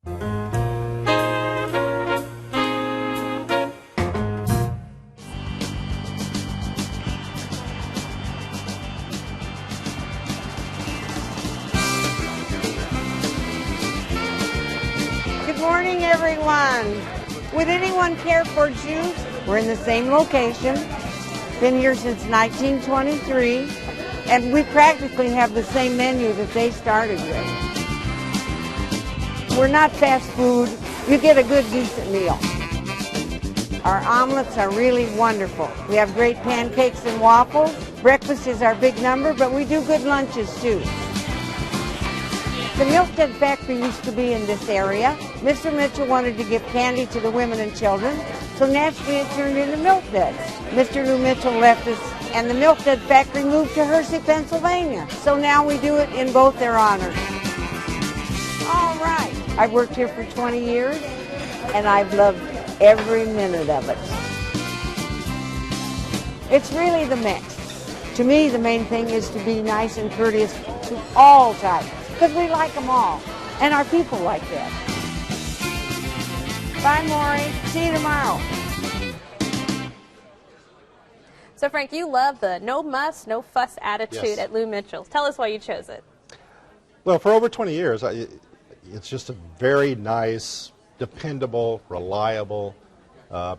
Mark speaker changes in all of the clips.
Speaker 1: Good morning, everyone. Would anyone care for juice? We're in the same location. Been here since 1923, and we practically have the same menu that they started with. We're not fast food. You get a good, decent meal. Our omelets are really wonderful. We have great pancakes and waffles. Breakfast is our big number, but we do good lunches too. The Milk Duds factory used to be in this area. Mr. Mitchell wanted to give candy to the women and children, so naturally it turned into Milk Duds. Mr. Lou Mitchell left us, and the Milk Dud factory moved to Hersey, Pennsylvania. So now we do it in both their honors. All right. I've worked here for 20 years, and I've loved every minute of it. It's really the mix. To me, the main thing is to be nice and courteous to all types, because we like them all, and our people like that. Bye, Maury. See you tomorrow.
Speaker 2: So, Frank, you love the no muss, no fuss attitude at Lou Mitchell's. Tell us why you chose it.
Speaker 3: Well, for over 20 years, it's just a very nice, dependable, reliable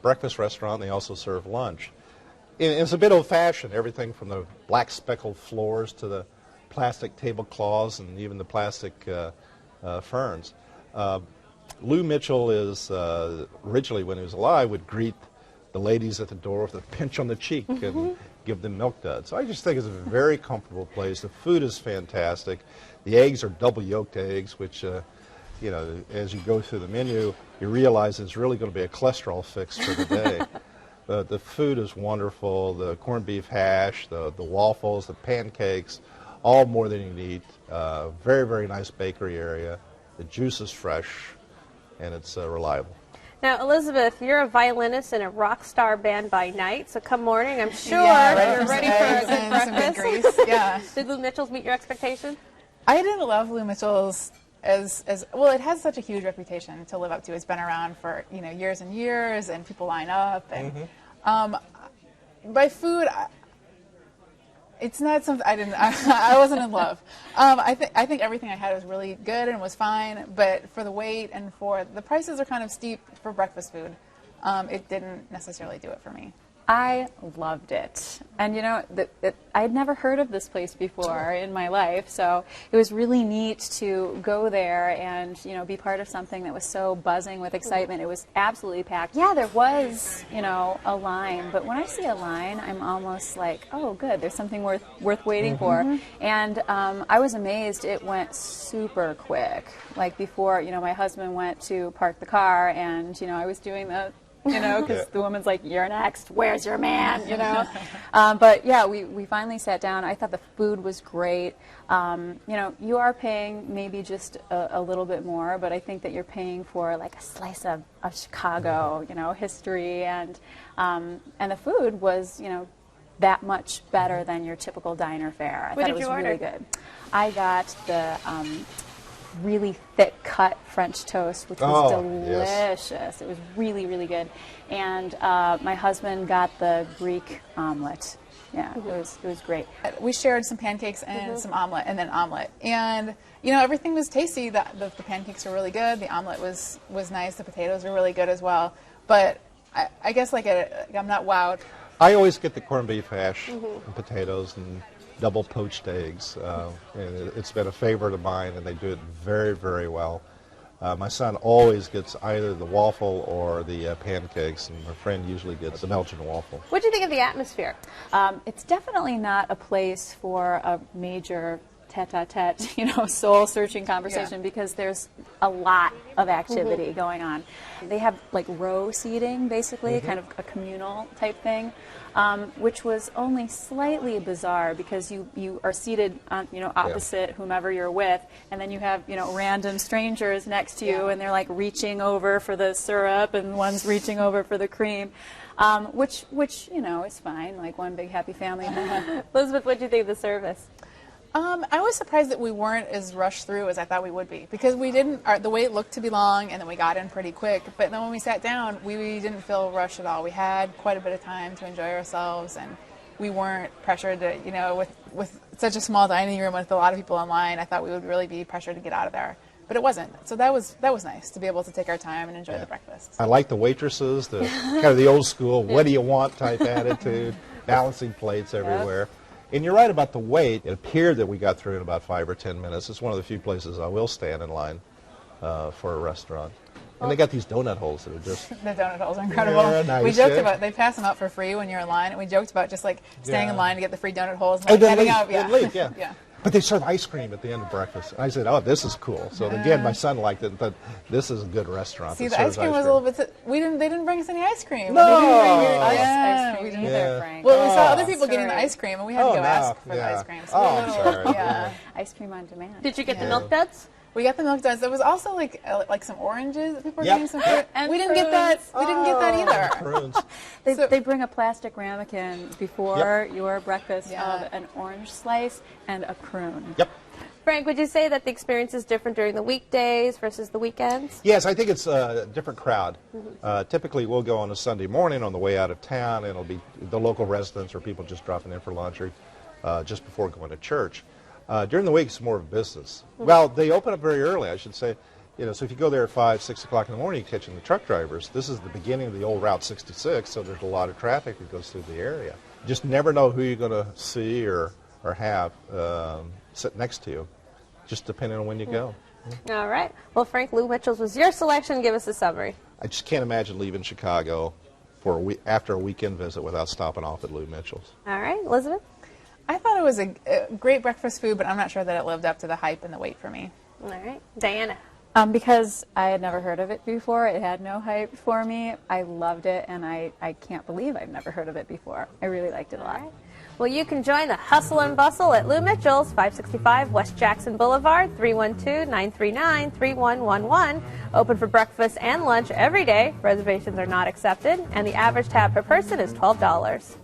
Speaker 3: breakfast restaurant. They also serve lunch. It's a bit old-fashioned, everything from the black speckled floors to the plastic tablecloths and even the plastic ferns. Lou Mitchell is, originally when he was alive, would greet the ladies at the door with a pinch on the cheek and give them Milk Duds. So I just think it's a very comfortable place. The food is fantastic. The eggs are double yolked eggs, which, you know, as you go through the menu, you realize it's really going to be a cholesterol fix for the day. The food is wonderful. The corned beef hash, the waffles, the pancakes, all more than you need. Very, very nice bakery area. The juice is fresh, and it's reliable.
Speaker 2: Now, Elizabeth, you're a violinist in a rock star band by night, so come morning, I'm sure you're ready for a good breakfast.
Speaker 4: Yeah.
Speaker 2: Did Lou Mitchell's meet your expectation?
Speaker 4: I didn't love Lou Mitchell's as well. It has such a huge reputation to live up to. It's been around for years and years, and people line up. And by food, it's not something I wasn't in love. I think everything I had was really good and was fine, but for the wait and for the prices are kind of steep for breakfast food, it didn't necessarily do it for me.
Speaker 5: I loved it. And I had never heard of this place before in my life, so it was really neat to go there and be part of something that was so buzzing with excitement. It was absolutely packed. Yeah, there was a line, but when I see a line, I'm almost like, oh good, there's something worth waiting for. And I was amazed it went super quick. Like before, my husband went to park the car, and I was doing the because the woman's like, you're next, where's your man, But yeah, we finally sat down. I thought the food was great. You are paying maybe just a little bit more, but I think that you're paying for like a slice of Chicago, history, and the food was, that much better than your typical diner fare. I thought it was really good. I got the really thick cut French toast, which was delicious. Yes. It was really, really good. And my husband got the Greek omelet. Yeah, it was great.
Speaker 4: We shared some pancakes and some omelet, and then omelet. And everything was tasty. The pancakes were really good. The omelet was nice. The potatoes were really good as well. But I guess I'm not wowed.
Speaker 3: I always get the corned beef hash and potatoes and double poached eggs. And it's been a favorite of mine, and they do it very, very well. My son always gets either the waffle or the pancakes, and my friend usually gets the Belgian waffle.
Speaker 2: What do you think of the atmosphere?
Speaker 5: It's definitely not a place for a major tete-a-tete, soul-searching conversation because there's a lot of activity going on. They have like row seating, basically, kind of a communal type thing. Which was only slightly bizarre because you are seated on, opposite whomever you're with, and then you have, random strangers next to you, and they're like reaching over for the syrup, and one's reaching over for the cream, which is fine, like one big happy family.
Speaker 2: Elizabeth, what do you think of the service?
Speaker 4: I was surprised that we weren't as rushed through as I thought we would be, because we didn't. The wait looked to be long, and then we got in pretty quick. But then when we sat down, we didn't feel rushed at all. We had quite a bit of time to enjoy ourselves, and we weren't pressured to, with such a small dining room with a lot of people in line. I thought we would really be pressured to get out of there, but it wasn't. So that was nice to be able to take our time and enjoy the breakfast.
Speaker 3: I like the waitresses, the kind of the old school, what do you want type attitude, balancing plates everywhere. And you're right about the wait. It appeared that we got through in about 5 or 10 minutes. It's one of the few places I will stand in line for a restaurant. And they got these donut holes that are just...
Speaker 4: The donut holes are incredible.
Speaker 3: Yeah, nice,
Speaker 4: we joked about, they pass them out for free when you're in line, and we joked about just like staying in line to get the free donut holes and heading out.
Speaker 3: Leave, yeah.
Speaker 4: Yeah.
Speaker 3: But they serve ice cream at the end of breakfast. And I said, oh, this is cool. So again, my son liked it, but this is a good restaurant.
Speaker 4: See, the ice cream was a little bit... they didn't bring us any ice cream.
Speaker 5: No!
Speaker 4: Ice cream either, Frank. Well, we saw other people getting the ice cream, and we had to go ask for the ice cream. So
Speaker 3: I'm sorry.
Speaker 4: Yeah.
Speaker 5: Ice cream on demand.
Speaker 2: Did you get the milk duds?
Speaker 4: We got the milk duds. There was also like some oranges. People were getting some fruit.
Speaker 5: And
Speaker 4: we didn't get that. We didn't get that either.
Speaker 3: Prunes.
Speaker 5: They bring a plastic ramekin before your breakfast of an orange slice and a prune.
Speaker 3: Yep.
Speaker 2: Frank, would you say that the experience is different during the weekdays versus the weekends?
Speaker 3: Yes, I think it's a different crowd. Typically, we'll go on a Sunday morning on the way out of town, and it'll be the local residents or people just dropping in for lunch or just before going to church. During the week, it's more of a business. Well, they open up very early, I should say. So if you go there at 5, 6 o'clock in the morning, you're catching the truck drivers. This is the beginning of the old Route 66, so there's a lot of traffic that goes through the area. You just never know who you're going to see or have sit next to you, just depending on when you go.
Speaker 2: All right. Well, Frank, Lou Mitchell's was your selection. Give us a summary.
Speaker 3: I just can't imagine leaving Chicago for after a weekend visit without stopping off at Lou Mitchell's.
Speaker 2: All right. Elizabeth?
Speaker 4: I thought it was a great breakfast food, but I'm not sure that it lived up to the hype and the wait for me.
Speaker 2: All right. Diana?
Speaker 5: Because I had never heard of it before, it had no hype for me. I loved it, and I can't believe I've never heard of it before. I really liked it a lot.
Speaker 2: Well, you can join the hustle and bustle at Lou Mitchell's, 565 West Jackson Boulevard, 312-939-3111. Open for breakfast and lunch every day. Reservations are not accepted, and the average tab per person is $12.